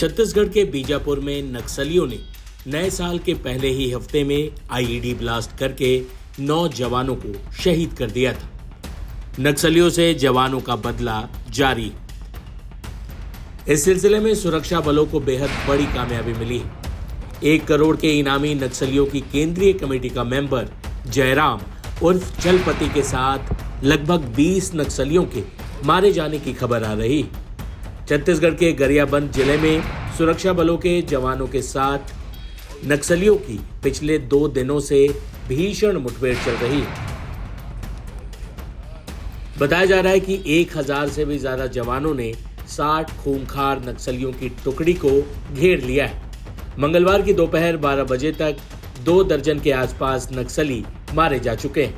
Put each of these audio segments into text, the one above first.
छत्तीसगढ़ के बीजापुर में नक्सलियों ने नए साल के पहले ही हफ्ते में आईईडी ब्लास्ट करके 9 जवानों को शहीद कर दिया था। नक्सलियों से जवानों का बदला जारी। इस सिलसिले में सुरक्षा बलों को बेहद बड़ी कामयाबी मिली है। 1 करोड़ के इनामी नक्सलियों की केंद्रीय कमेटी का मेंबर जयराम उर्फ चलपति के साथ लगभग 20 नक्सलियों के मारे जाने की खबर आ रही। छत्तीसगढ़ के गरियाबंद जिले में सुरक्षा बलों के जवानों के साथ नक्सलियों की पिछले 2 दिनों से भीषण मुठभेड़ चल रही है। बताया जा रहा है कि 1000 से भी ज्यादा जवानों ने 60 खूंखार नक्सलियों की टुकड़ी को घेर लिया है। मंगलवार की दोपहर 12 बजे तक 2 दर्जन के आसपास नक्सली मारे जा चुके हैं।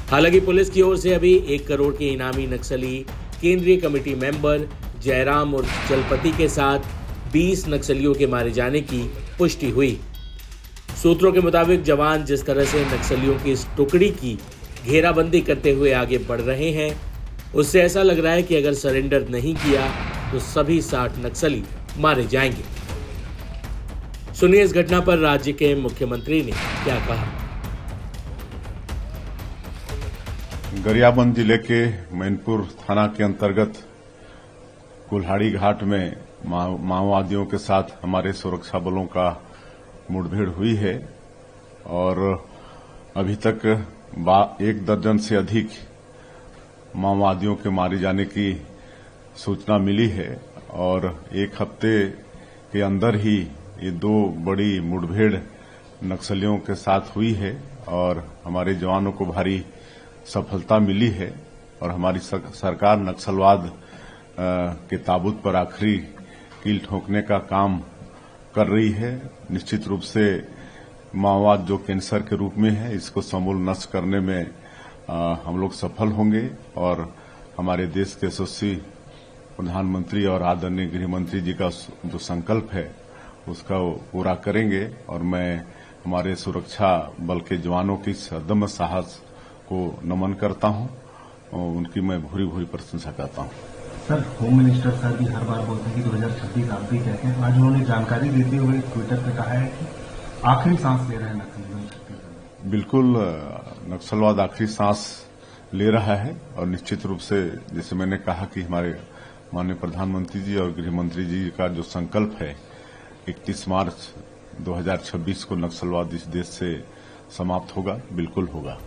हालांकि पुलिस की ओर से अभी 1 करोड़ के इनामी नक्सली केंद्रीय कमेटी मेंबर जयराम और चलपति के साथ 20 नक्सलियों के मारे जाने की पुष्टि हुई। सूत्रों के मुताबिक जवान जिस तरह से नक्सलियों की इस टुकड़ी की घेराबंदी करते हुए आगे बढ़ रहे हैं, उससे ऐसा लग रहा है कि अगर सरेंडर नहीं किया तो सभी 60 नक्सली मारे जाएंगे। सुनिए इस घटना पर राज्य के मुख्यमंत्री ने क्या कहा। गरियाबंद जिले के मैनपुर थाना के अंतर्गत कुल्हाड़ी घाट में माओवादियों के साथ हमारे सुरक्षा बलों का मुठभेड़ हुई है और अभी तक 1 दर्जन से अधिक माओवादियों के मारे जाने की सूचना मिली है और 1 हफ्ते के अंदर ही ये 2 बड़ी मुठभेड़ नक्सलियों के साथ हुई है और हमारे जवानों को भारी सफलता मिली है और हमारी सरकार नक्सलवाद के ताबूत पर आखिरी कील ठोकने का काम कर रही है। निश्चित रूप से माओवाद जो कैंसर के रूप में है, इसको समूल नष्ट करने में हम लोग सफल होंगे और हमारे देश के यशस्वी प्रधानमंत्री और आदरणीय गृह मंत्री जी का जो संकल्प है उसका पूरा करेंगे और मैं हमारे सुरक्षा बल के जवानों की अदम्य साहस को नमन करता हूं और उनकी मैं भूरी भूरी प्रशंसा करता हूं। सर, होम मिनिस्टर सर भी हर बार बोलते हैं कि 2026 आप भी कहते हैं। आज उन्होंने जानकारी देते हुए ट्विटर पर कहा है कि आखिरी सांस ले रहे हैं नक्सली। बिल्कुल, नक्सलवाद आखिरी सांस ले रहा है और निश्चित रूप से जैसे मैंने कहा कि हमारे माननीय प्रधानमंत्री जी और गृह मंत्री जी का जो संकल्प है 31 मार्च 2026 को नक्सलवाद इस देश से समाप्त होगा, बिल्कुल होगा।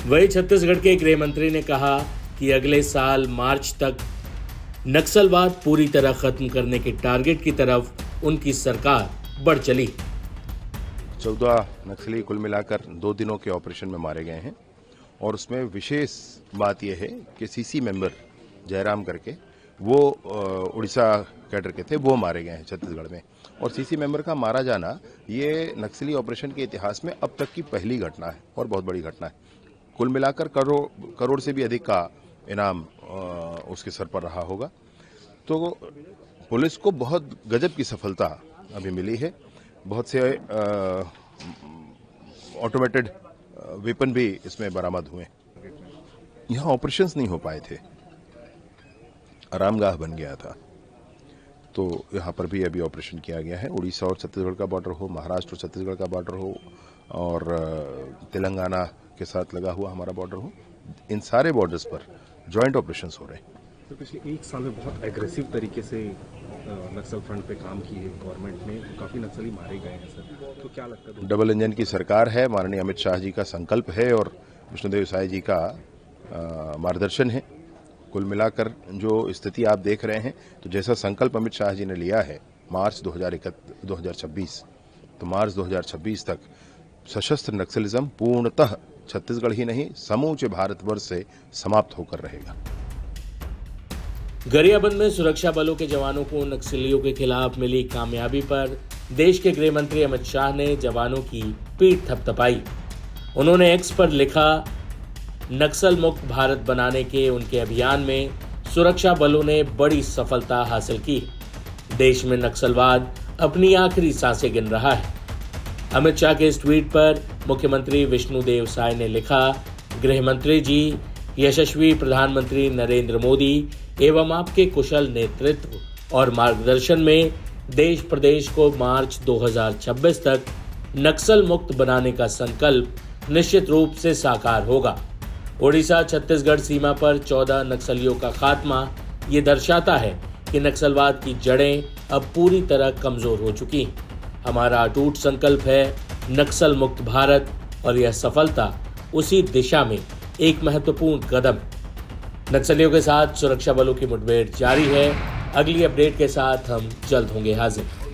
वहीं छत्तीसगढ़ के गृह मंत्री ने कहा कि अगले साल मार्च तक नक्सलवाद पूरी तरह खत्म करने के टारगेट की तरफ उनकी सरकार बढ़ चली। 14 नक्सली कुल मिलाकर 2 दिनों के ऑपरेशन में मारे गए हैं और उसमें विशेष बात यह है कि सीसी मेंबर जयराम करके वो उड़ीसा कैडर के थे, वो मारे गए हैं छत्तीसगढ़ में। और सीसी मेंबर का मारा जाना ये नक्सली ऑपरेशन के इतिहास में अब तक की पहली घटना है और बहुत बड़ी घटना है। कुल मिलाकर करोड़ से भी अधिक का इनाम उसके सर पर रहा होगा। तो पुलिस को बहुत गजब की सफलता अभी मिली है। बहुत से ऑटोमेटेड वेपन भी इसमें बरामद हुए। यहाँ ऑपरेशंस नहीं हो पाए थे, आरामगाह बन गया था, तो यहाँ पर भी अभी ऑपरेशन किया गया है। उड़ीसा और छत्तीसगढ़ का बॉर्डर हो, महाराष्ट्र और छत्तीसगढ़ का बॉर्डर हो और तेलंगाना के साथ लगा हुआ हमारा बॉर्डर हो, इन सारे बॉर्डर्स पर जॉइंट ऑपरेशंस हो रहे हैं। तो पिछले 1 साल में बहुत एग्रेसिव तरीके से नक्सल फ्रंट पे काम की है गवर्नमेंट ने, तो काफी नक्सली मारे गए हैं सर, तो क्या लगता है? डबल इंजन की सरकार है, माननीय अमित शाह जी का संकल्प है और विष्णुदेव साय जी का मार्गदर्शन है। कुल मिलाकर जो स्थिति आप देख रहे हैं, तो जैसा संकल्प अमित शाह जी ने लिया है मार्च 2026, तो मार्च 2026 तक सशस्त्र नक्सलिज्म पूर्णतः छत्तीसगढ़ ही नहीं समूचे भारतवर्ष से समाप्त होकर रहेगा। गरियाबंद में सुरक्षा बलों के जवानों को नक्सलियों के खिलाफ मिली कामयाबी पर देश के गृह मंत्री अमित शाह ने जवानों की पीठ थपथपाई। उन्होंने एक्स पर लिखा, नक्सल मुक्त भारत बनाने के उनके अभियान में सुरक्षा बलों ने बड़ी सफलता हासिल की। देश में नक्सलवाद अपनी आखिरी सांसें गिन रहा है। अमित शाह के इस ट्वीट पर मुख्यमंत्री विष्णुदेव साय ने लिखा, गृह मंत्री जी, यशस्वी प्रधानमंत्री नरेंद्र मोदी एवं आपके कुशल नेतृत्व और मार्गदर्शन में देश प्रदेश को मार्च 2026 तक नक्सल मुक्त बनाने का संकल्प निश्चित रूप से साकार होगा। ओडिशा छत्तीसगढ़ सीमा पर 14 नक्सलियों का खात्मा ये दर्शाता है कि नक्सलवाद की जड़ें अब पूरी तरह कमजोर हो चुकी हैं। हमारा अटूट संकल्प है नक्सल मुक्त भारत और यह सफलता उसी दिशा में एक महत्वपूर्ण कदम। नक्सलियों के साथ सुरक्षा बलों की मुठभेड़ जारी है। अगली अपडेट के साथ हम जल्द होंगे हाजिर।